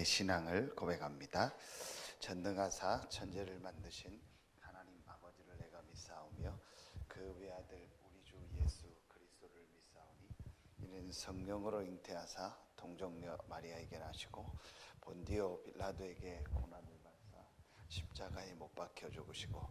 신앙을 고백합니다. 전능하사 천지를 만드신 하나님 아버지를 내가 믿사오며 그 외아들 우리 주 예수 그리스도를 믿사오니 이는 성령으로 잉태하사 동정녀 마리아에게 나시고 본디오 빌라도에게 고난을 받사 십자가에 못 박혀 죽으시고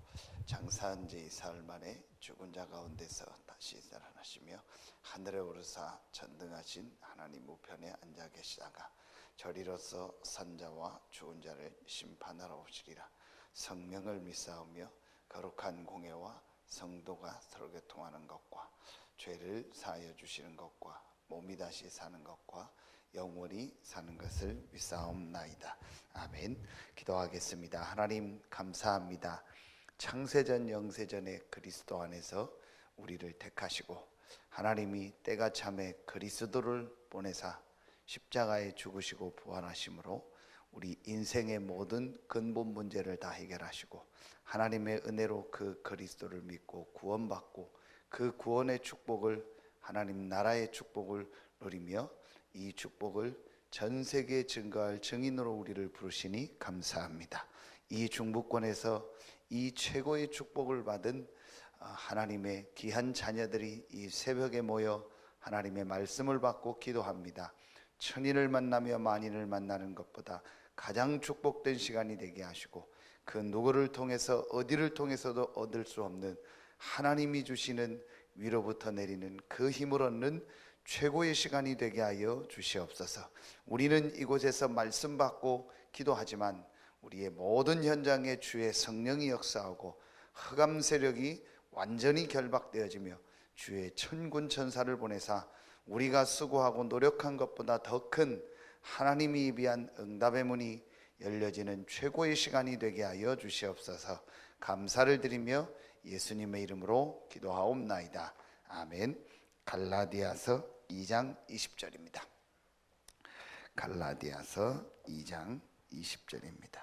장사한 지 사흘 만에 죽은 자 가운데서 다시 살아나시며 하늘에 오르사 전능하신 하나님 우편에 앉아 계시다가 저리로서 산자와 죽은 자를 심판하러 오시리라. 성령을 믿사오며 거룩한 공예와 성도가 서로 교통하는 것과 죄를 사하여 주시는 것과 몸이 다시 사는 것과 영원히 사는 것을 믿사옵나이다. 아멘. 기도하겠습니다. 하나님 감사합니다. 창세전 영세전에 그리스도 안에서 우리를 택하시고 하나님이 때가 참에 그리스도를 보내사 십자가에 죽으시고 부활하심으로 우리 인생의 모든 근본 문제를 다 해결하시고 하나님의 은혜로 그 그리스도를 믿고 구원받고 그 구원의 축복을 하나님 나라의 축복을 누리며 이 축복을 전 세계에 증거할 증인으로 우리를 부르시니 감사합니다. 이 중부권에서 이 최고의 축복을 받은 하나님의 귀한 자녀들이 이 새벽에 모여 하나님의 말씀을 받고 기도합니다. 천인을 만나며 만인을 만나는 것보다 가장 축복된 시간이 되게 하시고 그 누구를 통해서 어디를 통해서도 얻을 수 없는 하나님이 주시는 위로부터 내리는 그 힘을 얻는 최고의 시간이 되게 하여 주시옵소서. 우리는 이곳에서 말씀 받고 기도하지만 우리의 모든 현장에 주의 성령이 역사하고 흑암 세력이 완전히 결박되어지며 주의 천군 천사를 보내사 우리가 수고하고 노력한 것보다 더 큰 하나님이 위한 응답의 문이 열려지는 최고의 시간이 되게 하여 주시옵소서. 감사를 드리며 예수님의 이름으로 기도하옵나이다. 아멘. 갈라디아서 2장 20절입니다. 갈라디아서 2장 20절입니다.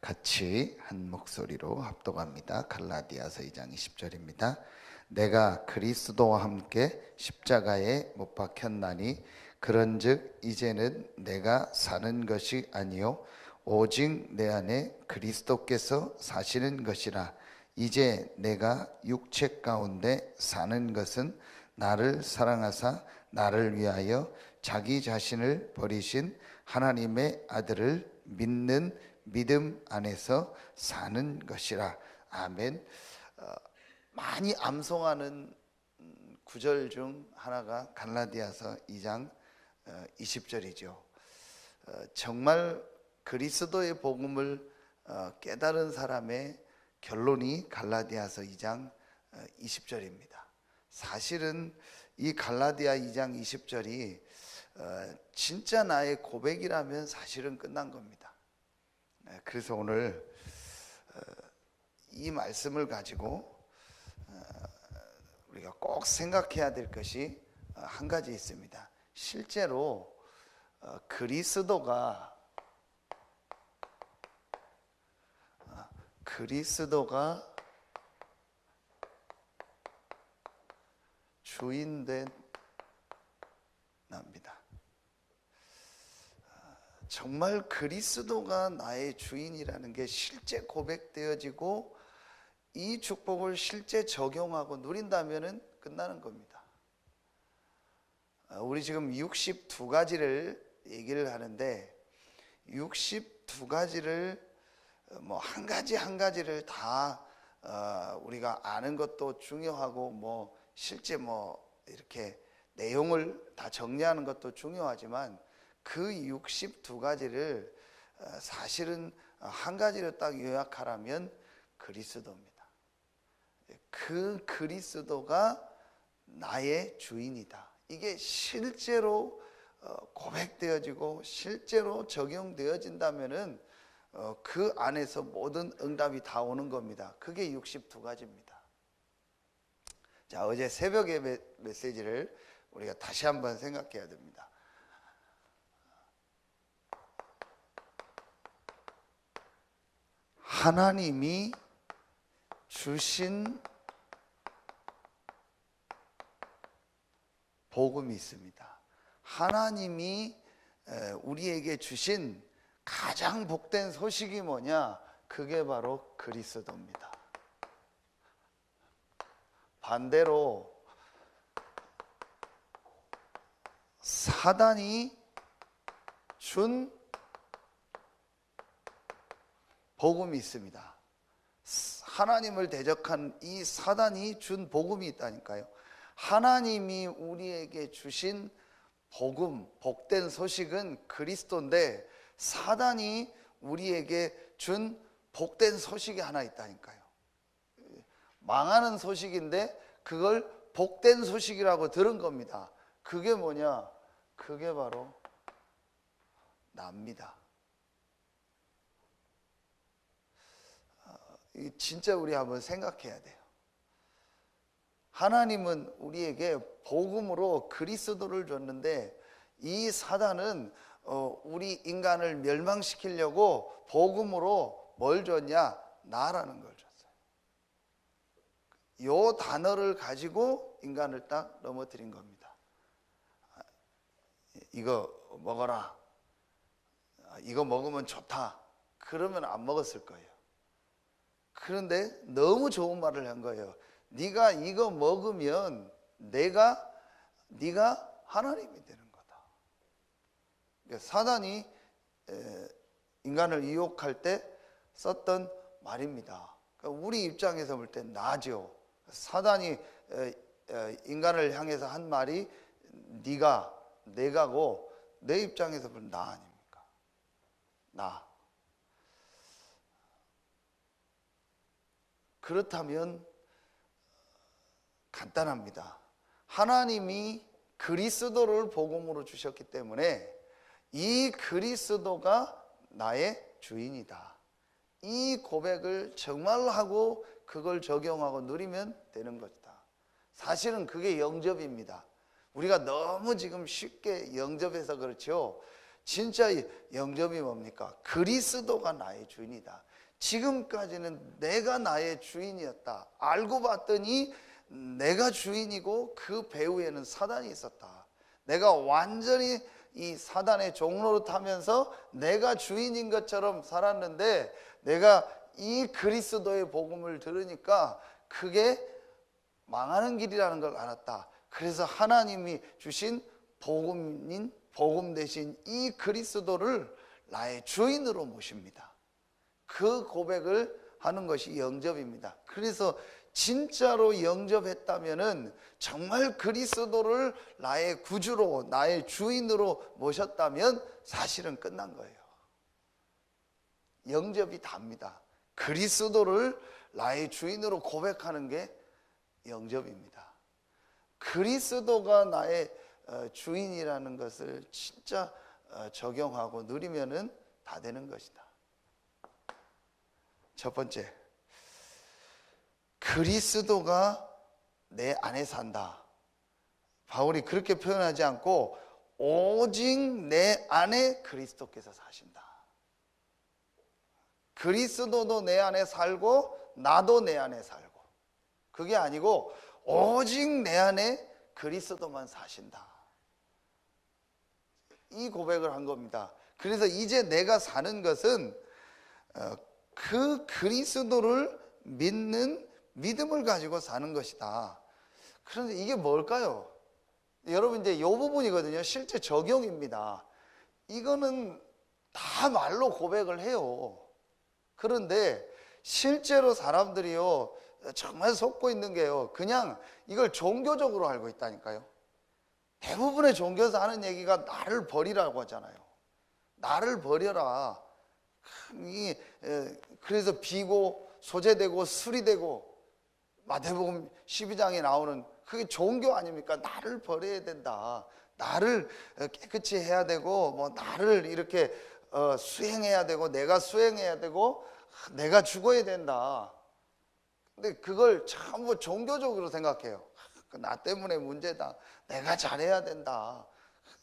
같이 한 목소리로 합독합니다. 갈라디아서 2장 20절입니다. 내가 그리스도와 함께 십자가에 못 박혔나니 그런즉 이제는 내가 사는 것이 아니요 오직 내 안에 그리스도께서 사시는 것이라. 이제 내가 육체 가운데 사는 것은 나를 사랑하사 나를 위하여 자기 자신을 버리신 하나님의 아들을 믿는 믿음 안에서 사는 것이라. 아멘. 많이 암송하는 구절 중 하나가 갈라디아서 2장 20절이죠. 정말 그리스도의 복음을 깨달은 사람의 결론이 갈라디아서 2장 20절입니다. 사실은 이 갈라디아 2장 20절이 진짜 나의 고백이라면 사실은 끝난 겁니다. 그래서 오늘 이 말씀을 가지고 우리가 꼭 생각해야 될 것이 한 가지 있습니다. 실제로 그리스도가 주인된 납니다. 정말 그리스도가 나의 주인이라는 게 실제 고백되어지고 이 축복을 실제 적용하고 누린다면 끝나는 겁니다. 우리 지금 62가지를 얘기를 하는데 62가지를 뭐 한 가지 한 가지를 다 우리가 아는 것도 중요하고 뭐 실제 뭐 이렇게 내용을 다 정리하는 것도 중요하지만 그 62가지를 사실은 한 가지로 딱 요약하라면 그리스도입니다. 그 그리스도가 나의 주인이다. 이게 실제로 고백되어지고 실제로 적용되어진다면은 그 안에서 모든 응답이 다 오는 겁니다. 그게 62가지입니다. 자, 어제 새벽의 메시지를 우리가 다시 한번 생각해야 됩니다. 하나님이 주신 복음이 있습니다. 하나님이 우리에게 주신 가장 복된 소식이 뭐냐? 그게 바로 그리스도입니다. 반대로 사단이 준 복음이 있습니다. 하나님을 대적한 이 사단이 준 복음이 있다니까요. 하나님이 우리에게 주신 복음, 복된 소식은 그리스도인데, 사단이 우리에게 준 복된 소식이 하나 있다니까요. 망하는 소식인데 그걸 복된 소식이라고 들은 겁니다. 그게 뭐냐? 그게 바로 납니다. 진짜 우리 한번 생각해야 돼요. 하나님은 우리에게 복음으로 그리스도를 줬는데, 이 사단은 우리 인간을 멸망시키려고 복음으로 뭘 줬냐? 나라는 걸 줬어요. 요 단어를 가지고 인간을 딱 넘어뜨린 겁니다. 이거 먹어라, 이거 먹으면 좋다, 그러면 안 먹었을 거예요. 그런데 너무 좋은 말을 한 거예요. 네가 이거 먹으면 네가 하나님이 되는 거다. 사단이 인간을 유혹할 때 썼던 말입니다. 우리 입장에서 볼 때 나죠. 사단이 인간을 향해서 한 말이 네가, 내가고, 내 입장에서 보면 나 아닙니까? 나. 그렇다면 간단합니다. 하나님이 그리스도를 복음으로 주셨기 때문에 이 그리스도가 나의 주인이다, 이 고백을 정말로 하고 그걸 적용하고 누리면 되는 것이다. 사실은 그게 영접입니다. 우리가 너무 지금 쉽게 영접해서 그렇죠. 진짜 영접이 뭡니까? 그리스도가 나의 주인이다. 지금까지는 내가 나의 주인이었다. 알고 봤더니 내가 주인이고 그 배후에는 사단이 있었다. 내가 완전히 이 사단의 종로로 타면서 내가 주인인 것처럼 살았는데, 내가 이 그리스도의 복음을 들으니까 그게 망하는 길이라는 걸 알았다. 그래서 하나님이 주신 복음 대신 이 그리스도를 나의 주인으로 모십니다. 그 고백을 하는 것이 영접입니다. 그래서 진짜로 영접했다면은, 정말 그리스도를 나의 구주로, 나의 주인으로 모셨다면 사실은 끝난 거예요. 영접이 답니다. 그리스도를 나의 주인으로 고백하는 게 영접입니다. 그리스도가 나의 주인이라는 것을 진짜 적용하고 누리면은 다 되는 것이다. 첫 번째, 그리스도가 내 안에 산다. 바울이 그렇게 표현하지 않고 오직 내 안에 그리스도께서 사신다. 그리스도도 내 안에 살고 나도 내 안에 살고, 그게 아니고 오직 내 안에 그리스도만 사신다. 이 고백을 한 겁니다. 그래서 이제 내가 사는 것은 그 그리스도를 믿는 믿음을 가지고 사는 것이다. 그런데 이게 뭘까요? 여러분, 이제 이 부분이거든요. 실제 적용입니다. 이거는 다 말로 고백을 해요. 그런데 실제로 사람들이요, 정말 속고 있는 게요, 그냥 이걸 종교적으로 알고 있다니까요. 대부분의 종교에서 하는 얘기가 나를 버리라고 하잖아요. 나를 버려라. 그래서 비고 소재되고 수리되고, 마태복음 12장에 나오는 그게 종교 아닙니까? 나를 버려야 된다. 나를 깨끗이 해야 되고, 뭐 나를 이렇게 수행해야 되고, 내가 수행해야 되고, 내가 죽어야 된다. 근데 그걸 전부 종교적으로 생각해요. 나 때문에 문제다. 내가 잘해야 된다.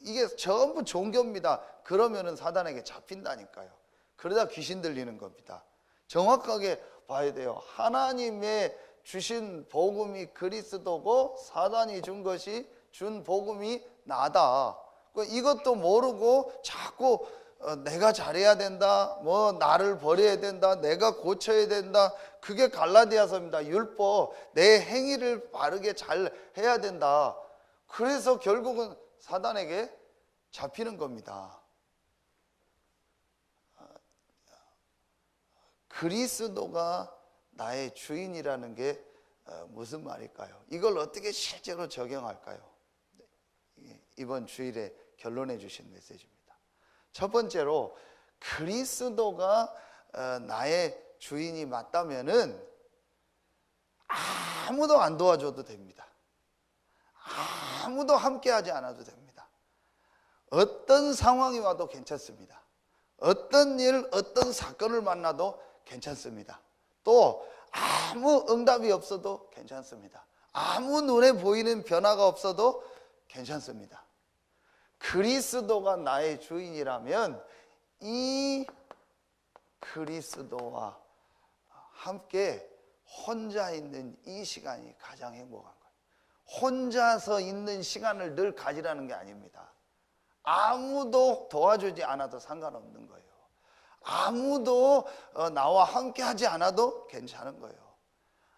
이게 전부 종교입니다. 그러면은 사단에게 잡힌다니까요. 그러다 귀신 들리는 겁니다. 정확하게 봐야 돼요. 하나님의 주신 복음이 그리스도고 사단이 준 것이 준 복음이 나다. 이것도 모르고 자꾸 내가 잘해야 된다, 뭐 나를 버려야 된다, 내가 고쳐야 된다. 그게 갈라디아서입니다. 율법, 내 행위를 바르게 잘 해야 된다. 그래서 결국은 사단에게 잡히는 겁니다. 그리스도가 나의 주인이라는 게 무슨 말일까요? 이걸 어떻게 실제로 적용할까요? 이번 주일에 결론해 주신 메시지입니다. 첫 번째로, 그리스도가 나의 주인이 맞다면은 아무도 안 도와줘도 됩니다. 아무도 함께하지 않아도 됩니다. 어떤 상황이 와도 괜찮습니다. 어떤 일, 어떤 사건을 만나도 괜찮습니다. 또 아무 응답이 없어도 괜찮습니다. 아무 눈에 보이는 변화가 없어도 괜찮습니다. 그리스도가 나의 주인이라면 이 그리스도와 함께 혼자 있는 이 시간이 가장 행복한 거예요. 혼자서 있는 시간을 늘 가지라는 게 아닙니다. 아무도 도와주지 않아도 상관없는 거예요. 아무도 나와 함께 하지 않아도 괜찮은 거예요.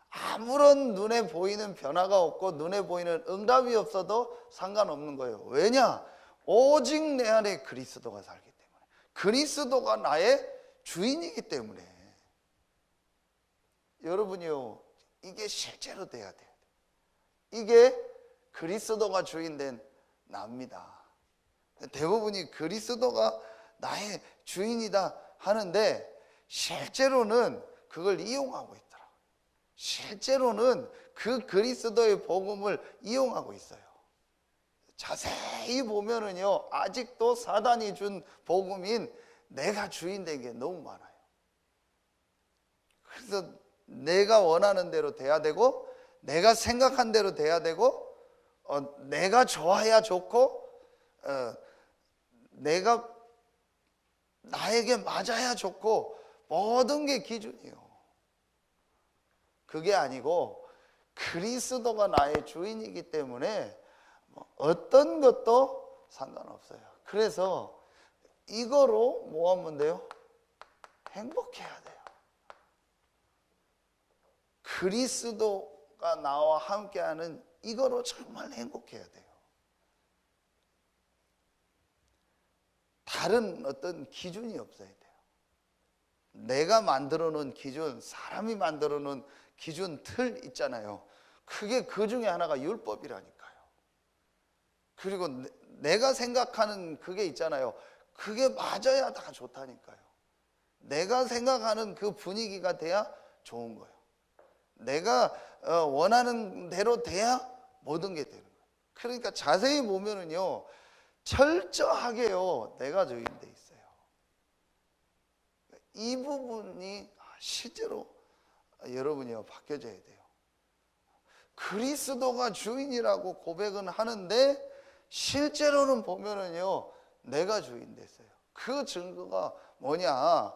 아무런 눈에 보이는 변화가 없고 눈에 보이는 응답이 없어도 상관없는 거예요. 왜냐? 오직 내 안에 그리스도가 살기 때문에, 그리스도가 나의 주인이기 때문에. 여러분이요, 이게 실제로 돼야 돼요. 이게 그리스도가 주인된 납니다. 대부분이 그리스도가 나의 주인이다 하는데 실제로는 그걸 이용하고 있더라고요. 실제로는 그 그리스도의 복음을 이용하고 있어요. 자세히 보면은요, 아직도 사단이 준 복음인 내가 주인 된 게 너무 많아요. 그래서 내가 원하는 대로 돼야 되고, 내가 생각한 대로 돼야 되고, 내가 좋아야 좋고, 내가 나에게 맞아야 좋고, 모든 게 기준이에요. 그게 아니고 그리스도가 나의 주인이기 때문에 어떤 것도 상관없어요. 그래서 이거로 뭐 하면 돼요? 행복해야 돼요. 그리스도가 나와 함께하는 이거로 정말 행복해야 돼요. 다른 어떤 기준이 없어야 돼요. 내가 만들어 놓은 기준, 사람이 만들어 놓은 기준, 틀 있잖아요. 그게 그 중에 하나가 율법이라니까요. 그리고 내가 생각하는 그게 있잖아요. 그게 맞아야 다 좋다니까요. 내가 생각하는 그 분위기가 돼야 좋은 거예요. 내가 원하는 대로 돼야 모든 게 되는 거예요. 그러니까 자세히 보면은요, 철저하게요, 내가 주인돼 있어요. 이 부분이 실제로 여러분이요, 바뀌어져야 돼요. 그리스도가 주인이라고 고백은 하는데 실제로는 보면은요, 내가 주인 됐어요. 그 증거가 뭐냐?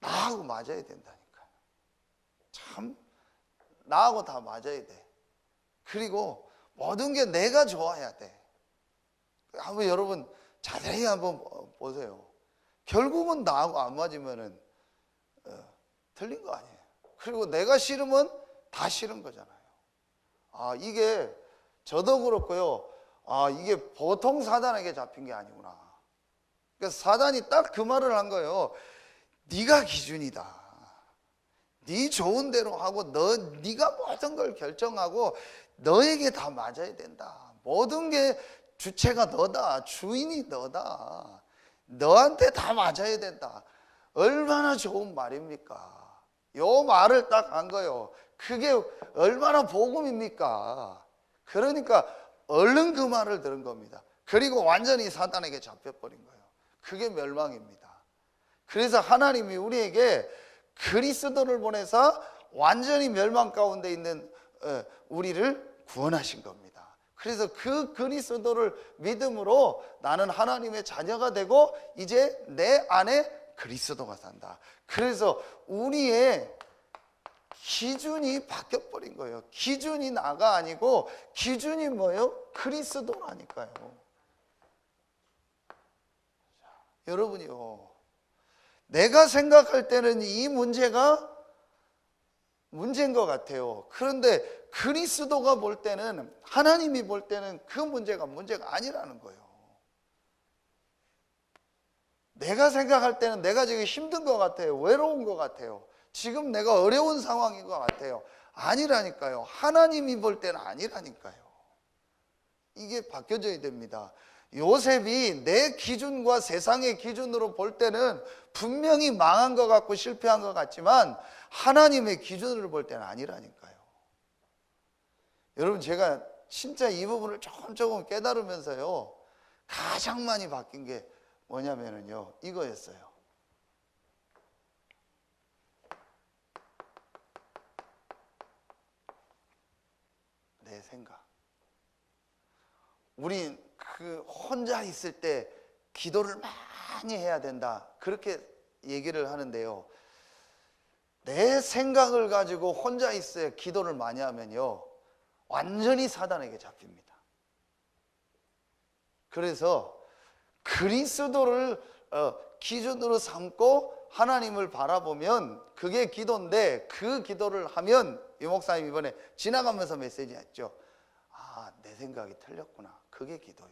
나하고 맞아야 된다니까요. 참, 나하고 다 맞아야 돼. 그리고 모든 게 내가 좋아야 돼. 한번 여러분 자세히 한번 보세요. 결국은 나하고 안 맞으면은 틀린 거 아니에요. 그리고 내가 싫으면 다 싫은 거잖아요. 이게 저도 그렇고요. 이게 보통 사단에게 잡힌 게 아니구나. 그러니까 사단이 딱 그 말을 한 거예요. 네가 기준이다. 네 좋은 대로 하고 네가 모든 걸 결정하고 너에게 다 맞아야 된다. 모든 게 주체가 너다. 주인이 너다. 너한테 다 맞아야 된다. 얼마나 좋은 말입니까? 요 말을 딱 한 거예요. 그게 얼마나 복음입니까? 그러니까 얼른 그 말을 들은 겁니다. 그리고 완전히 사단에게 잡혀버린 거예요. 그게 멸망입니다. 그래서 하나님이 우리에게 그리스도를 보내서 완전히 멸망 가운데 있는 우리를 구원하신 겁니다. 그래서 그 그리스도를 믿음으로 나는 하나님의 자녀가 되고 이제 내 안에 그리스도가 산다. 그래서 우리의 기준이 바뀌어버린 거예요. 기준이 나가 아니고 기준이 뭐예요? 그리스도라니까요. 여러분이요, 내가 생각할 때는 이 문제가 문제인 것 같아요. 그런데 그리스도가 볼 때는, 하나님이 볼 때는 그 문제가 아니라는 거예요. 내가 생각할 때는 내가 지금 힘든 것 같아요. 외로운 것 같아요. 지금 내가 어려운 상황인 것 같아요. 아니라니까요. 하나님이 볼 때는 아니라니까요. 이게 바뀌어져야 됩니다. 요셉이 내 기준과 세상의 기준으로 볼 때는 분명히 망한 것 같고 실패한 것 같지만 하나님의 기준으로 볼 때는 아니라니까요. 여러분, 제가 진짜 이 부분을 조금 깨달으면서요, 가장 많이 바뀐 게 뭐냐면요, 이거였어요. 내 생각. 우리 혼자 있을 때 기도를 많이 해야 된다, 그렇게 얘기를 하는데요, 내 생각을 가지고 혼자 있어야 기도를 많이 하면요, 완전히 사단에게 잡힙니다. 그래서 그리스도를 기준으로 삼고 하나님을 바라보면 그게 기도인데, 그 기도를 하면, 이 목사님 이번에 지나가면서 메시지 했죠. 아, 내 생각이 틀렸구나. 그게 기도요.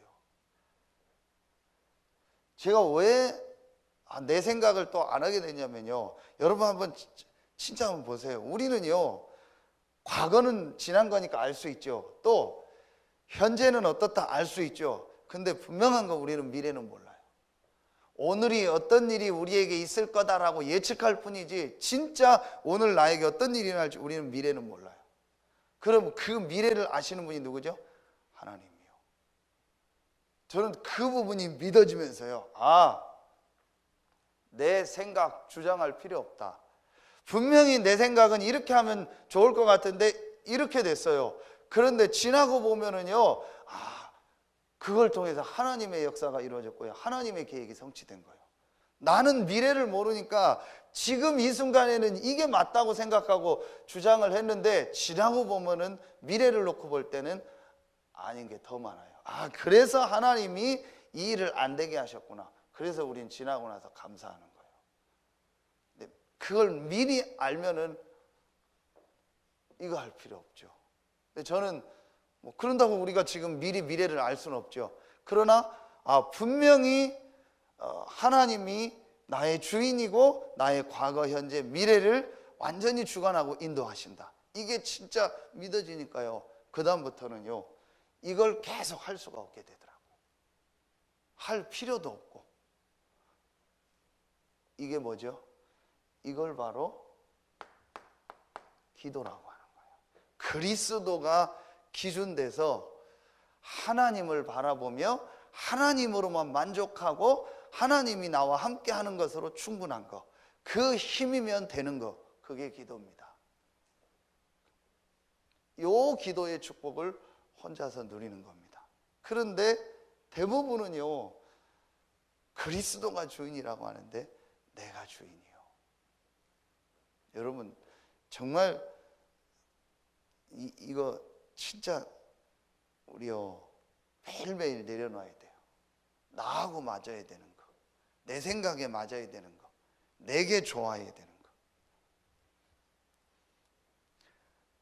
제가 왜 내 생각을 또 안 하게 되냐면요, 여러분 한번 진짜 한번 보세요. 우리는요, 과거는 지난 거니까 알 수 있죠. 또 현재는 어떻다 알 수 있죠. 근데 분명한 건 우리는 미래는 몰라요. 오늘이 어떤 일이 우리에게 있을 거다라고 예측할 뿐이지 진짜 오늘 나에게 어떤 일이 날지 우리는 미래는 몰라요. 그럼 그 미래를 아시는 분이 누구죠? 하나님이요. 저는 그 부분이 믿어지면서요, 아, 내 생각 주장할 필요 없다. 분명히 내 생각은 이렇게 하면 좋을 것 같은데 이렇게 됐어요. 그런데 지나고 보면은요, 아, 그걸 통해서 하나님의 역사가 이루어졌고요, 하나님의 계획이 성취된 거예요. 나는 미래를 모르니까 지금 이 순간에는 이게 맞다고 생각하고 주장을 했는데 지나고 보면은 미래를 놓고 볼 때는 아닌 게 더 많아요. 아, 그래서 하나님이 이 일을 안 되게 하셨구나. 그래서 우린 지나고 나서 감사하는 거예요. 근데 그걸 미리 알면은 이거 할 필요 없죠. 근데 저는 뭐 그런다고 우리가 지금 미리 미래를 알 수는 없죠. 그러나 분명히 하나님이 나의 주인이고 나의 과거, 현재, 미래를 완전히 주관하고 인도하신다. 이게 진짜 믿어지니까요, 그 다음부터는요, 이걸 계속 할 수가 없게 되더라고요. 할 필요도 없고. 이게 뭐죠? 이걸 바로 기도라고 하는 거예요. 그리스도가 기준돼서 하나님을 바라보며 하나님으로만 만족하고 하나님이 나와 함께 하는 것으로 충분한 것, 그 힘이면 되는 것, 그게 기도입니다. 요 기도의 축복을 혼자서 누리는 겁니다. 그런데 대부분은요, 그리스도가 주인이라고 하는데 내가 주인이요. 여러분, 정말 이거 진짜 우리요, 매일매일 내려놔야 돼요. 나하고 맞아야 되는 거, 내 생각에 맞아야 되는 거, 내게 좋아야 되는 거.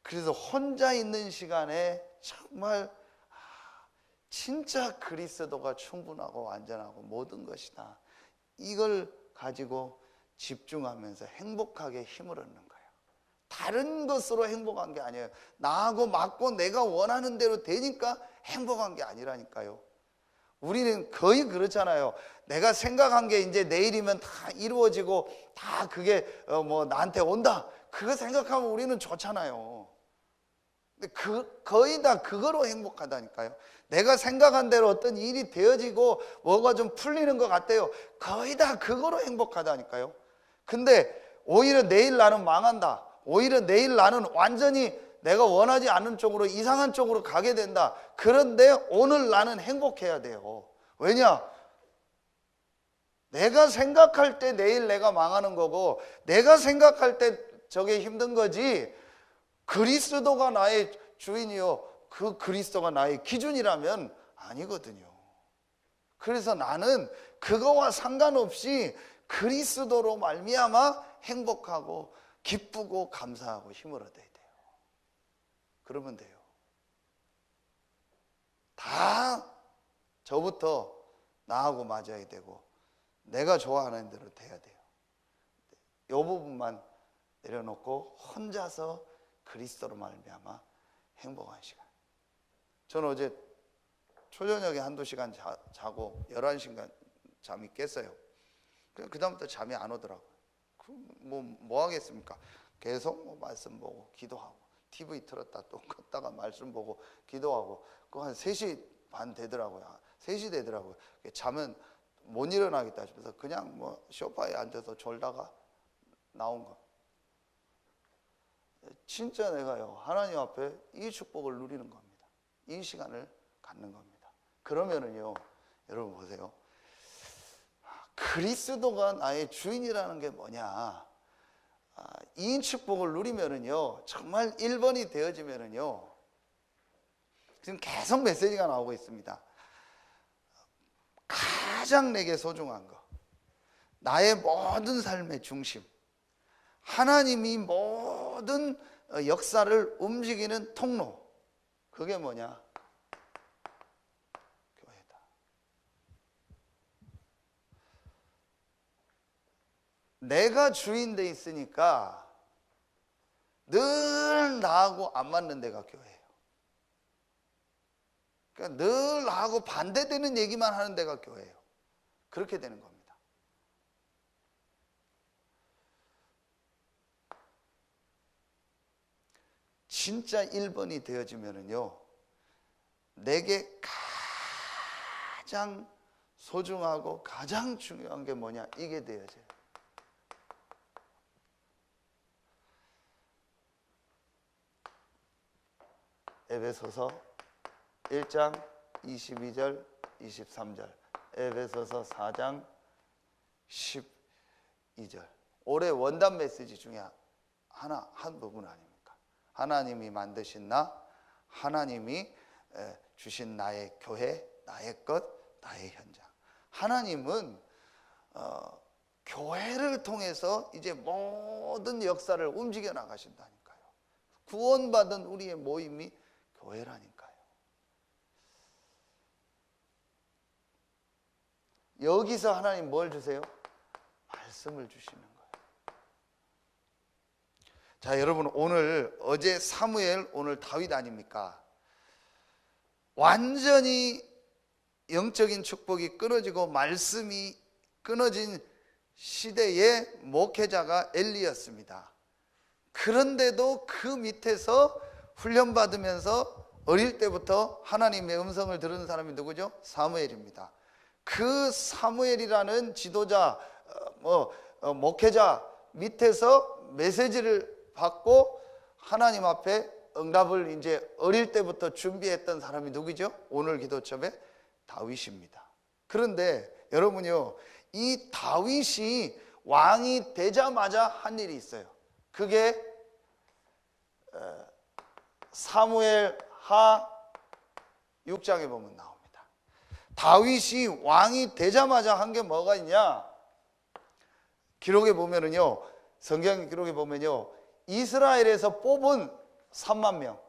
그래서 혼자 있는 시간에 정말 진짜 그리스도가 충분하고 완전하고 모든 것이다, 이걸 가지고 집중하면서 행복하게 힘을 얻는 거예요. 다른 것으로 행복한 게 아니에요. 나하고 맞고 내가 원하는 대로 되니까 행복한 게 아니라니까요. 우리는 거의 그렇잖아요. 내가 생각한 게 이제 내일이면 다 이루어지고 다 그게 나한테 온다, 그거 생각하면 우리는 좋잖아요. 근데 거의 다 그거로 행복하다니까요. 내가 생각한 대로 어떤 일이 되어지고 뭐가 좀 풀리는 것 같아요. 거의 다 그거로 행복하다니까요. 근데 오히려 내일 나는 망한다, 오히려 내일 나는 완전히 내가 원하지 않는 쪽으로, 이상한 쪽으로 가게 된다. 그런데 오늘 나는 행복해야 돼요. 왜냐? 내가 생각할 때 내일 내가 망하는 거고, 내가 생각할 때 저게 힘든 거지, 그리스도가 나의 주인이요 그 그리스도가 나의 기준이라면 아니거든요. 그래서 나는 그거와 상관없이 그리스도로 말미암아 행복하고 기쁘고 감사하고 힘을 얻어야 돼요. 그러면 돼요. 다 저부터 나하고 맞아야 되고 내가 좋아하는 대로 돼야 돼요. 이 부분만 내려놓고 혼자서 그리스도로 말미암아 행복한 시간. 저는 어제 초저녁에 한두 시간 자고 11시간 잠이 깼어요. 그 다음부터 잠이 안 오더라고요. 뭐 하겠습니까? 계속 뭐 말씀 보고 기도하고 TV 틀었다 또 껐다가 말씀 보고 기도하고 그거 한 3시 반 되더라고요. 3시 되더라고요. 잠은 못 일어나겠다 싶어서 그냥 뭐 소파에 앉아서 졸다가 나온 거. 진짜 내가요 하나님 앞에 이 축복을 누리는 겁니다. 이 시간을 갖는 겁니다. 그러면은요 여러분 보세요. 그리스도가 나의 주인이라는 게 뭐냐? 이 축복을 누리면은요 정말 1번이 되어지면은요 지금 계속 메시지가 나오고 있습니다. 가장 내게 소중한 거, 나의 모든 삶의 중심, 하나님이 모든 역사를 움직이는 통로, 그게 뭐냐? 교회다. 내가 주인 돼 있으니까 늘 나하고 안 맞는 데가 교회예요. 그러니까 늘 나하고 반대되는 얘기만 하는 데가 교회예요. 그렇게 되는 겁니다. 진짜 1번이 되어지면은요 내게 가장 소중하고 가장 중요한 게 뭐냐? 이게 되어져요. 에베소서 1장 22절 23절, 에베소서 4장 12절. 올해 원단 메시지 중에 한 부분 아닙니까? 하나님이 만드신 나, 하나님이 주신 나의 교회, 나의 것, 나의 현장. 하나님은 교회를 통해서 이제 모든 역사를 움직여 나가신다니까요. 구원받은 우리의 모임이 교회라니까요. 여기서 하나님 뭘 주세요? 말씀을 주시는 거예요. 자, 여러분 오늘 어제 사무엘, 오늘 다윗 아닙니까? 완전히 영적인 축복이 끊어지고 말씀이 끊어진 시대의 목회자가 엘리였습니다. 그런데도 그 밑에서 훈련받으면서 어릴 때부터 하나님의 음성을 들은 사람이 누구죠? 사무엘입니다. 그 사무엘이라는 지도자, 목회자 밑에서 메시지를 받고 하나님 앞에 응답을 이제 어릴 때부터 준비했던 사람이 누구죠? 오늘 기도첩의 다윗입니다. 그런데 여러분요, 이 다윗이 왕이 되자마자 한 일이 있어요. 그게 사무엘 하 6장에 보면 나옵니다. 다윗이 왕이 되자마자 한 게 뭐가 있냐? 기록에 보면은요, 성경 기록에 보면요, 이스라엘에서 뽑은 3만 명.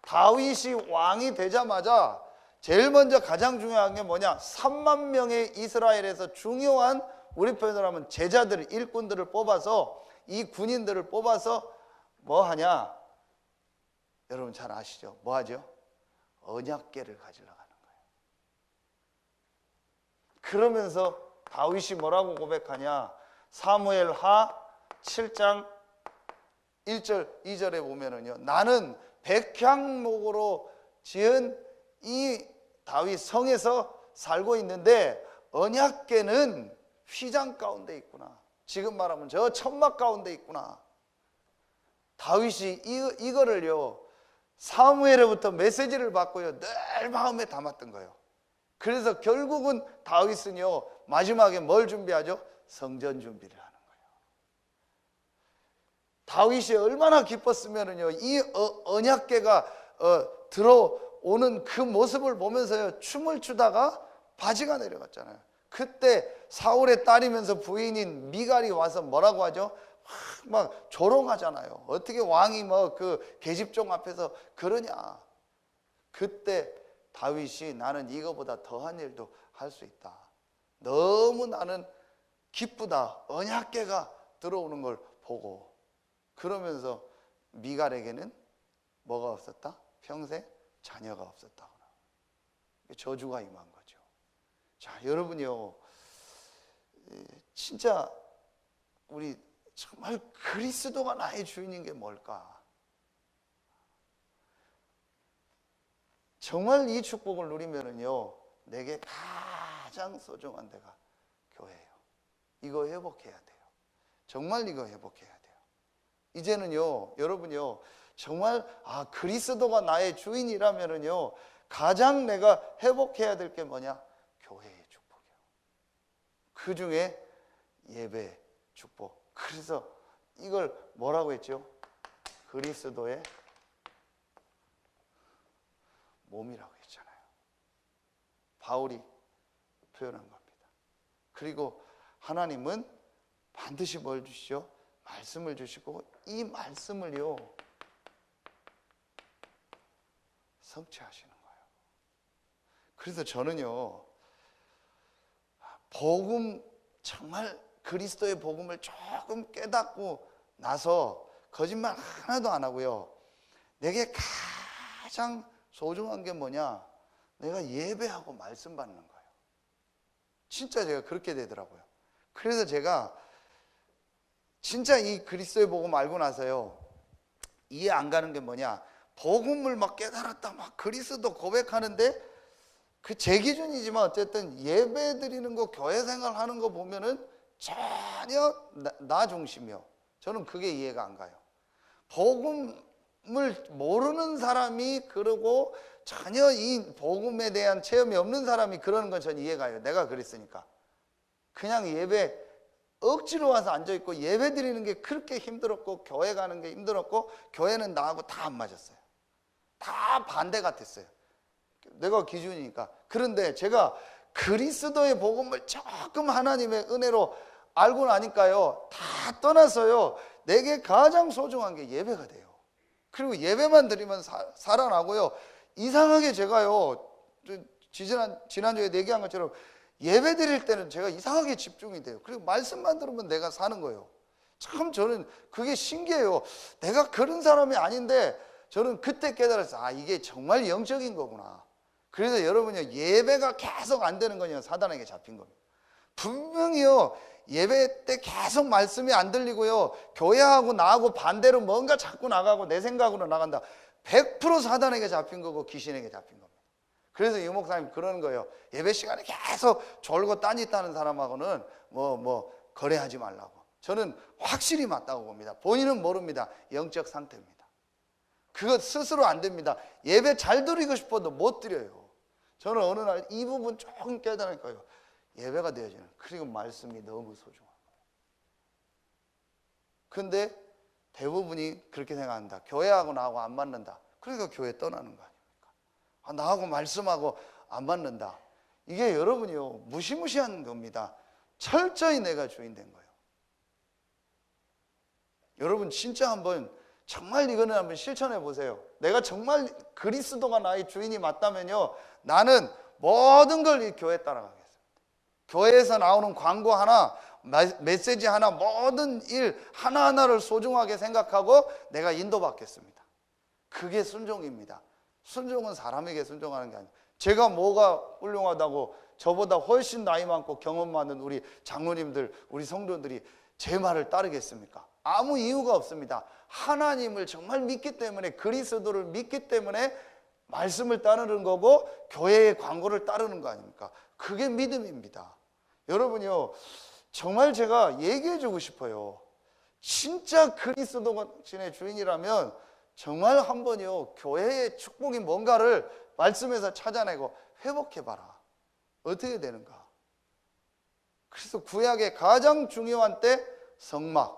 다윗이 왕이 되자마자 제일 먼저 가장 중요한 게 뭐냐? 3만 명의 이스라엘에서 중요한, 우리 표현으로 하면 제자들, 일꾼들을 뽑아서, 이 군인들을 뽑아서 뭐 하냐? 여러분 잘 아시죠? 뭐 하죠? 언약궤를 가지러 가는 거예요. 그러면서 다윗이 뭐라고 고백하냐? 사무엘 하 7장 1절 2절에 보면은요, 나는 백향목으로 지은 이 다윗 성에서 살고 있는데 언약궤는 휘장 가운데 있구나. 지금 말하면 저 천막 가운데 있구나. 다윗이 이거를요, 사무엘로부터 메시지를 받고요, 늘 마음에 담았던 거예요. 그래서 결국은 다윗은요, 마지막에 뭘 준비하죠? 성전 준비를 하는 거예요. 다윗이 얼마나 기뻤으면은요, 이 언약궤가 들어오는 그 모습을 보면서요, 춤을 추다가 바지가 내려갔잖아요. 그때 사울의 딸이면서 부인인 미갈이 와서 뭐라고 하죠? 막 조롱하잖아요. 어떻게 왕이 뭐 그 계집종 앞에서 그러냐. 그때 다윗이 나는 이거보다 더한 일도 할 수 있다. 너무 나는 기쁘다. 언약궤가 들어오는 걸 보고. 그러면서 미갈에게는 뭐가 없었다? 평생 자녀가 없었다. 저주가 임한 거죠. 자, 여러분이요, 진짜 우리 정말 그리스도가 나의 주인인 게 뭘까? 정말 이 축복을 누리면은요, 내게 가장 소중한 데가 교회예요. 이거 회복해야 돼요. 정말 이거 회복해야 돼요. 이제는요, 여러분요, 정말 그리스도가 나의 주인이라면은요, 가장 내가 회복해야 될 게 뭐냐? 교회의 축복이요. 그 중에 예배 축복. 그래서 이걸 뭐라고 했죠? 그리스도의 몸이라고 했잖아요. 바울이 표현한 겁니다. 그리고 하나님은 반드시 뭘 주시죠? 말씀을 주시고 이 말씀을요, 성취하시는 거예요. 그래서 저는요, 복음, 정말 그리스도의 복음을 조금 깨닫고 나서 거짓말 하나도 안 하고요, 내게 가장 소중한 게 뭐냐? 내가 예배하고 말씀 받는 거예요. 진짜 제가 그렇게 되더라고요. 그래서 제가 진짜 이 그리스도의 복음 알고 나서요, 이해 안 가는 게 뭐냐? 복음을 막 깨달았다, 막 그리스도 고백하는데 그 제 기준이지만 어쨌든 예배 드리는 거, 교회 생활하는 거 보면은 전혀 나 중심이요. 저는 그게 이해가 안 가요. 복음을 모르는 사람이 그러고 전혀 이 복음에 대한 체험이 없는 사람이 그러는 건 전 이해가 가요. 내가 그랬으니까. 그냥 예배 억지로 와서 앉아있고 예배 드리는 게 그렇게 힘들었고 교회 가는 게 힘들었고 교회는 나하고 다 안 맞았어요. 다 반대 같았어요. 내가 기준이니까. 그런데 제가 그리스도의 복음을 조금 하나님의 은혜로 알고 나니까요, 다 떠나서요, 내게 가장 소중한 게 예배가 돼요. 그리고 예배만 드리면 살아나고요, 이상하게 제가요, 지난주에 얘기한 것처럼 예배 드릴 때는 제가 이상하게 집중이 돼요. 그리고 말씀만 들으면 내가 사는 거예요. 참 저는 그게 신기해요. 내가 그런 사람이 아닌데 저는 그때 깨달았어요. 이게 정말 영적인 거구나. 그래서 여러분요, 예배가 계속 안 되는 거냐, 사단에게 잡힌 겁니다. 분명히요, 예배 때 계속 말씀이 안 들리고요, 교회하고 나하고 반대로 뭔가 자꾸 나가고 내 생각으로 나간다, 100% 사단에게 잡힌 거고 귀신에게 잡힌 겁니다. 그래서 이 목사님 그러는 거예요. 예배 시간에 계속 졸고 딴짓하는 사람하고는 뭐 거래하지 말라고. 저는 확실히 맞다고 봅니다. 본인은 모릅니다. 영적 상태입니다. 그거 스스로 안 됩니다. 예배 잘 드리고 싶어도 못 드려요. 저는 어느 날 이 부분 조금 깨달으니까요, 예배가 되어지는, 그리고 말씀이 너무 소중한 거예요. 근데 대부분이 그렇게 생각한다. 교회하고 나하고 안 맞는다. 그러니까 교회 떠나는 거 아닙니까? 나하고 말씀하고 안 맞는다. 이게 여러분이요, 무시무시한 겁니다. 철저히 내가 주인 된 거예요. 여러분 진짜 한번, 정말 이거는 한번 실천해 보세요. 내가 정말 그리스도가 나의 주인이 맞다면요, 나는 모든 걸 이 교회에 따라가겠습니다. 교회에서 나오는 광고 하나, 메시지 하나, 모든 일 하나하나를 소중하게 생각하고 내가 인도받겠습니다. 그게 순종입니다. 순종은 사람에게 순종하는 게 아니에요. 제가 뭐가 훌륭하다고 저보다 훨씬 나이 많고 경험 많은 우리 장로님들, 우리 성도들이 제 말을 따르겠습니까? 아무 이유가 없습니다. 하나님을 정말 믿기 때문에, 그리스도를 믿기 때문에 말씀을 따르는 거고 교회의 광고를 따르는 거 아닙니까? 그게 믿음입니다. 여러분요, 정말 제가 얘기해 주고 싶어요. 진짜 그리스도가 신의 주인이라면 정말 한번요, 교회의 축복이 뭔가를 말씀에서 찾아내고 회복해봐라. 어떻게 되는가? 그래서 구약의 가장 중요한 때 성막,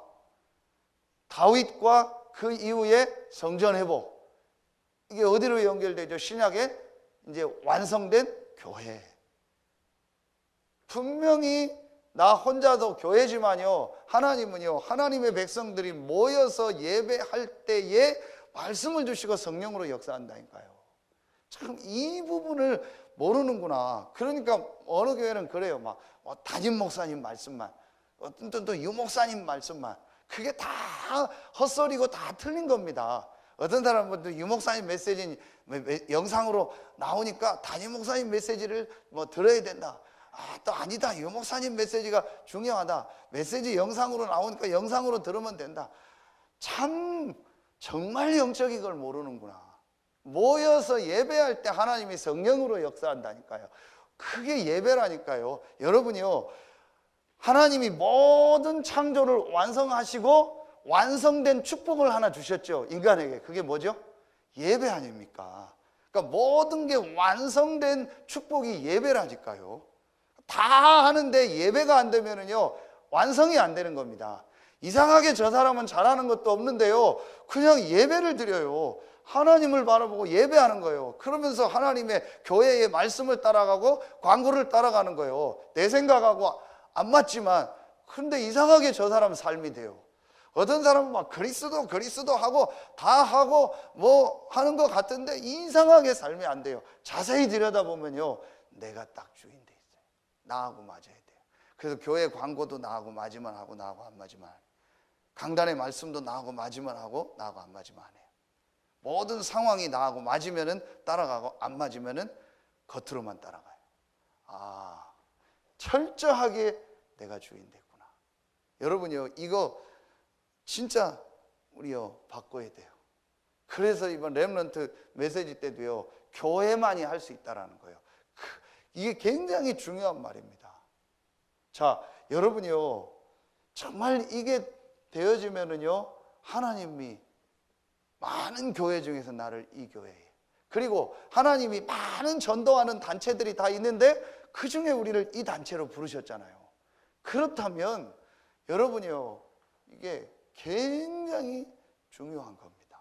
다윗과 그 이후에 성전 회복, 이게 어디로 연결되죠? 신약에 이제 완성된 교회. 분명히 나 혼자도 교회지만요, 하나님은요, 하나님의 백성들이 모여서 예배할 때에 말씀을 주시고 성령으로 역사한다니까요. 참 이 부분을 모르는구나. 그러니까 어느 교회는 그래요. 막 담임 목사님 말씀만, 어떤 또 유목사님 말씀만, 그게 다 헛소리고 다 틀린 겁니다. 어떤 사람은 또 유목사님 메시지 영상으로 나오니까 담임 목사님 메시지를 들어야 된다. 또 아니다, 유목사님 메시지가 중요하다. 메시지 영상으로 나오니까 영상으로 들으면 된다. 참 정말 영적인 걸 모르는구나. 모여서 예배할 때 하나님이 성령으로 역사한다니까요. 그게 예배라니까요. 여러분이요, 하나님이 모든 창조를 완성하시고 완성된 축복을 하나 주셨죠, 인간에게. 그게 뭐죠? 예배 아닙니까? 그러니까 모든 게 완성된 축복이 예배라니까요. 다 하는데 예배가 안 되면은요, 완성이 안 되는 겁니다. 이상하게 저 사람은 잘하는 것도 없는데요, 그냥 예배를 드려요. 하나님을 바라보고 예배하는 거예요. 그러면서 하나님의 교회의 말씀을 따라가고 광고를 따라가는 거예요. 내 생각하고 안 맞지만, 근데 이상하게 저 사람 삶이 돼요. 어떤 사람은 막 그리스도 하고 다 하고 뭐 하는 것 같은데 이상하게 삶이 안 돼요. 자세히 들여다보면요, 내가 딱 주인 돼 있어요. 나하고 맞아야 돼요. 그래서 교회 광고도 나하고 맞으면 하고 나하고 안 맞으면 안 해요. 강단의 말씀도 나하고 맞으면 하고 나하고 안 맞으면 안 해요. 모든 상황이 나하고 맞으면은 따라가고 안 맞으면은 겉으로만 따라가요. 철저하게 내가 주인 됐구나. 여러분요, 이거 진짜 우리요 바꿔야 돼요. 그래서 이번 렘넌트 메시지 때도요, 교회만이 할 수 있다라는 거예요. 이게 굉장히 중요한 말입니다. 자, 여러분이요, 정말 이게 되어지면은요, 하나님이 많은 교회 중에서 나를 이 교회에, 그리고 하나님이 많은 전도하는 단체들이 다 있는데 그 중에 우리를 이 단체로 부르셨잖아요. 그렇다면 여러분이요, 이게 굉장히 중요한 겁니다.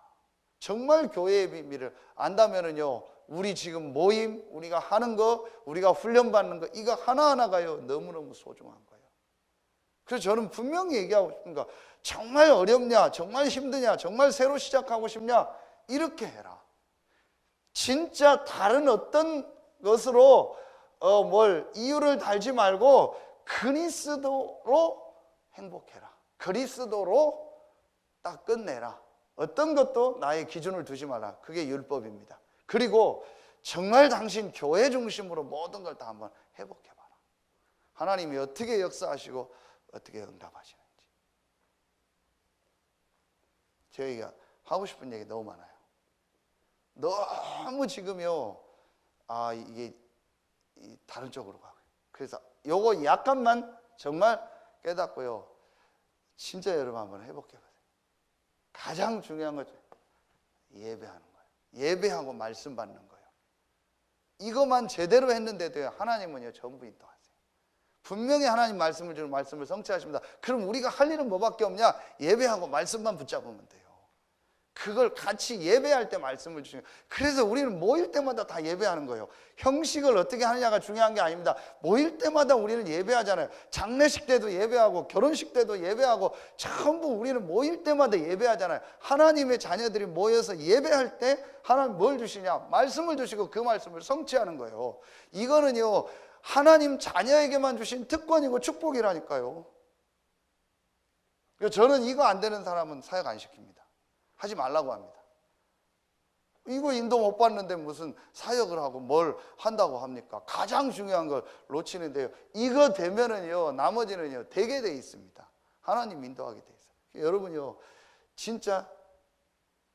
정말 교회의 비밀을 안다면은요, 우리 지금 모임, 우리가 하는 거, 우리가 훈련받는 거, 이거 하나하나가요 너무너무 소중한 거예요. 그래서 저는 분명히 얘기하고 싶은 거, 정말 어렵냐, 정말 힘드냐, 정말 새로 시작하고 싶냐, 이렇게 해라. 진짜 다른 어떤 것으로 뭘 이유를 달지 말고 그리스도로 행복해라. 그리스도로 딱 끝내라. 어떤 것도 나의 기준을 두지 마라. 그게 율법입니다. 그리고 정말 당신 교회 중심으로 모든 걸 다 한번 회복해봐라. 하나님이 어떻게 역사하시고 어떻게 응답하시는지. 저희가 하고 싶은 얘기 너무 많아요. 너무 지금요, 이게 다른 쪽으로 가고요. 그래서 요거 약간만 정말 깨닫고요, 진짜 여러분 한번 회복해보세요. 가장 중요한 건 예배하는 거예요. 예배하고 말씀 받는 거예요. 이것만 제대로 했는데도요, 하나님은요 전부 인도하세요. 분명히 하나님 말씀을 주는 말씀을 성취하십니다. 그럼 우리가 할 일은 뭐밖에 없냐? 예배하고 말씀만 붙잡으면 돼요. 그걸 같이 예배할 때 말씀을 주시는 거예요. 그래서 우리는 모일 때마다 다 예배하는 거예요. 형식을 어떻게 하느냐가 중요한 게 아닙니다. 모일 때마다 우리는 예배하잖아요. 장례식 때도 예배하고 결혼식 때도 예배하고 전부 우리는 모일 때마다 예배하잖아요. 하나님의 자녀들이 모여서 예배할 때 하나님 뭘 주시냐? 말씀을 주시고 그 말씀을 성취하는 거예요. 이거는요, 하나님 자녀에게만 주신 특권이고 축복이라니까요. 저는 이거 안 되는 사람은 사역 안 시킵니다. 하지 말라고 합니다. 이거 인도 못 받는데 무슨 사역을 하고 뭘 한다고 합니까? 가장 중요한 걸 놓치는데요, 이거 되면은요, 나머지는요 되게 돼 있습니다. 하나님 인도하게 돼 있어요. 여러분요, 진짜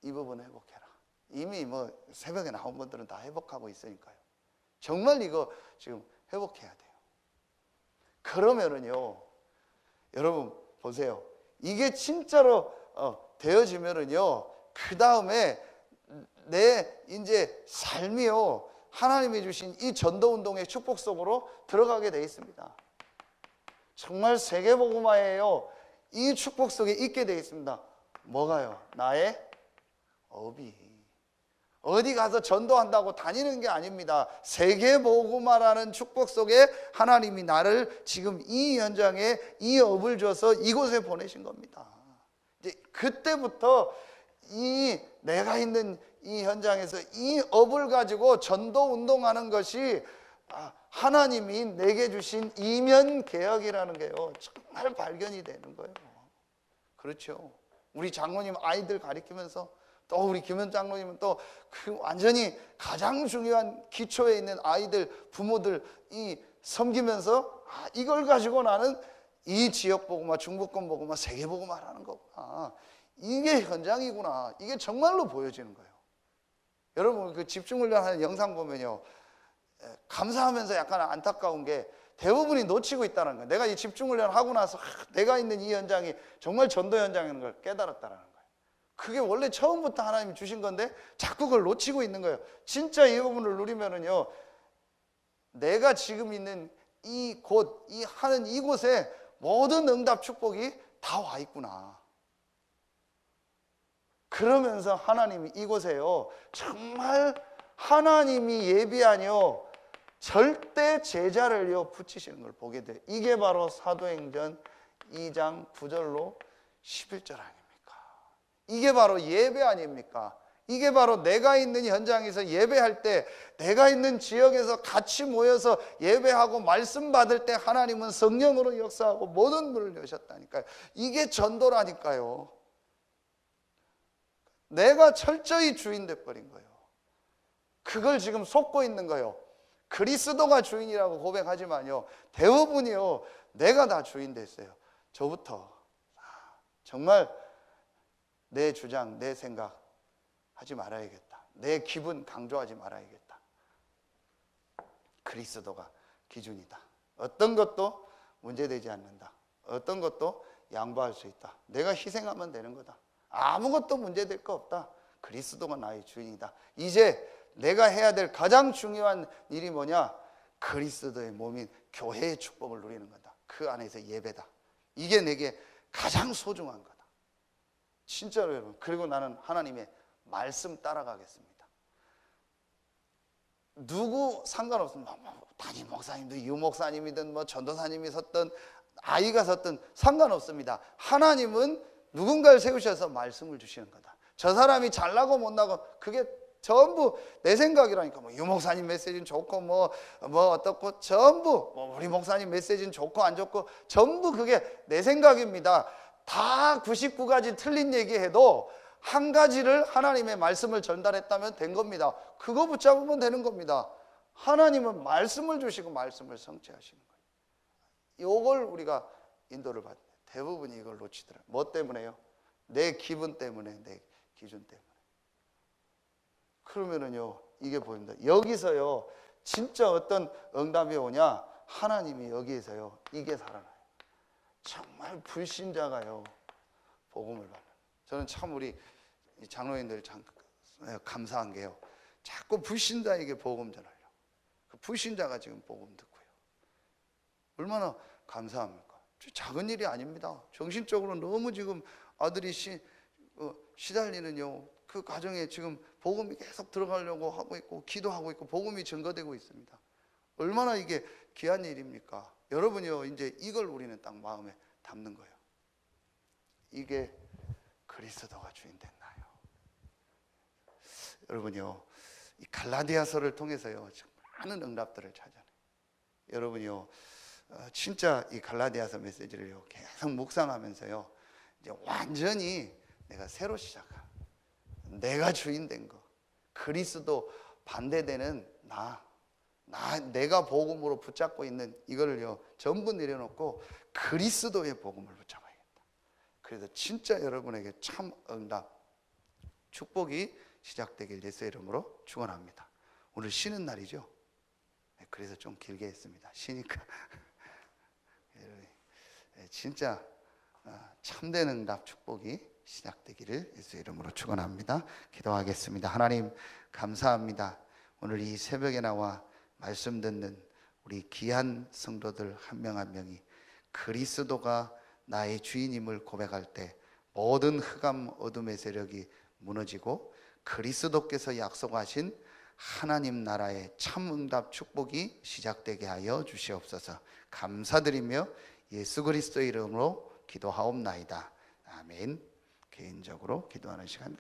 이 부분 회복해라. 이미 뭐 새벽에 나온 분들은 다 회복하고 있으니까요. 정말 이거 지금 회복해야 돼요. 그러면은요, 여러분 보세요. 이게 진짜로 되어지면은요, 그 다음에 내 이제 삶이요, 하나님이 주신 이 전도운동의 축복 속으로 들어가게 돼 있습니다. 정말 세계복음화예요. 이 축복 속에 있게 돼 있습니다. 뭐가요? 나의 업이. 어디 가서 전도한다고 다니는 게 아닙니다. 세계복음화라는 축복 속에 하나님이 나를 지금 이 현장에 이 업을 줘서 이곳에 보내신 겁니다. 이제 그때부터 이 내가 있는 이 현장에서 이 업을 가지고 전도 운동하는 것이 하나님이 내게 주신 이면 개혁이라는 게요, 정말 발견이 되는 거예요. 그렇죠. 우리 장로님 아이들 가리키면서 또 우리 김현 장로님은 또 그 완전히 가장 중요한 기초에 있는 아이들 부모들 이 섬기면서 이걸 가지고 나는 이 지역 복음화, 중부권 복음화, 세계 복음화라는 거구나, 이게 현장이구나, 이게 정말로 보여지는 거예요. 여러분 그 집중훈련하는 영상 보면요, 감사하면서 약간 안타까운 게 대부분이 놓치고 있다는 거예요. 내가 이 집중훈련을 하고 나서 내가 있는 이 현장이 정말 전도 현장인 걸 깨달았다는 거예요. 그게 원래 처음부터 하나님이 주신 건데 자꾸 그걸 놓치고 있는 거예요. 진짜 이 부분을 누리면은요, 내가 지금 있는 이곳, 이 하는 이곳에 모든 응답 축복이 다 와 있구나. 그러면서 하나님이 이곳에요, 정말 하나님이 예비하뇨 절대 제자를요 붙이시는 걸 보게 돼요. 이게 바로 사도행전 2장 9절로 11절 아닙니까? 이게 바로 예배 아닙니까? 이게 바로 내가 있는 현장에서 예배할 때, 내가 있는 지역에서 같이 모여서 예배하고 말씀 받을 때 하나님은 성령으로 역사하고 모든 문을 여셨다니까요. 이게 전도라니까요. 내가 철저히 주인 돼버린 거예요. 그걸 지금 속고 있는 거예요. 그리스도가 주인이라고 고백하지만요, 대부분이요, 내가 다 주인 됐어요. 저부터 정말 내 주장, 내 생각 하지 말아야겠다. 내 기분 강조하지 말아야겠다. 그리스도가 기준이다. 어떤 것도 문제되지 않는다. 어떤 것도 양보할 수 있다. 내가 희생하면 되는 거다. 아무것도 문제될 거 없다. 그리스도가 나의 주인이다. 이제 내가 해야 될 가장 중요한 일이 뭐냐? 그리스도의 몸인 교회의 축복을 누리는 거다. 그 안에서 예배다. 이게 내게 가장 소중한 거다. 진짜로 여러분. 그리고 나는 하나님의 말씀 따라가겠습니다. 누구 상관없습니다. 담임 목사님도 유 목사님이든 뭐 전도사님이 섰든 아이가 섰든 상관없습니다. 하나님은 누군가를 세우셔서 말씀을 주시는 거다. 저 사람이 잘나고 못나고 그게 전부 내 생각이라니까. 뭐 유 목사님 메시지는 좋고 뭐 어떻고 전부 우리 목사님 메시지는 좋고 안 좋고 전부 그게 내 생각입니다. 다 99가지 틀린 얘기해도 한 가지를 하나님의 말씀을 전달했다면 된 겁니다. 그거 붙잡으면 되는 겁니다. 하나님은 말씀을 주시고 말씀을 성취하시는 거예요. 이걸 우리가 인도를 받는, 대부분이 이걸 놓치더라고요. 뭐 때문에요? 내 기분 때문에, 내 기준 때문에. 그러면은요, 이게 보입니다. 여기서요, 진짜 어떤 응답이 오냐? 하나님이 여기에서요, 이게 살아나요. 정말 불신자가요, 복음을 받는. 저는 참 우리 장로님들 참 감사한 게요, 자꾸 불신자에게 복음 전하려. 그 불신자가 지금 복음 듣고요. 얼마나 감사합니까? 작은 일이 아닙니다. 정신적으로 너무 지금 아들이 시달리는요, 그 가정에 지금 복음이 계속 들어가려고 하고 있고 기도하고 있고 복음이 증거되고 있습니다. 얼마나 이게 귀한 일입니까? 여러분이요, 이제 이걸 우리는 딱 마음에 담는 거예요. 이게 그리스도가 주인 됐나요? 여러분이요, 이 갈라디아서를 통해서요, 많은 응답들을 찾아내요. 여러분이요, 진짜 이 갈라디아서 메시지를요, 계속 묵상하면서요, 이제 완전히 내가 새로 시작한, 내가 주인 된 거, 그리스도 반대되는 내가 복음으로 붙잡고 있는 이거를요, 전부 내려놓고 그리스도의 복음을 붙잡아야겠다. 그래서 진짜 여러분에게 참 응답, 축복이 시작되길 예수의 이름으로 축원합니다. 오늘 쉬는 날이죠. 그래서 좀 길게 했습니다. 쉬니까 진짜 참된 응답 축복이 시작되기를 예수의 이름으로 축원합니다. 기도하겠습니다. 하나님 감사합니다. 오늘 이 새벽에 나와 말씀 듣는 우리 귀한 성도들 한 명 한 명이 그리스도가 나의 주인임을 고백할 때 모든 흑암 어둠의 세력이 무너지고 그리스도께서 약속하신 하나님 나라의 참 응답 축복이 시작되게 하여 주시옵소서. 감사드리며 예수 그리스도의 이름으로 기도하옵나이다. 아멘. 개인적으로 기도하는 시간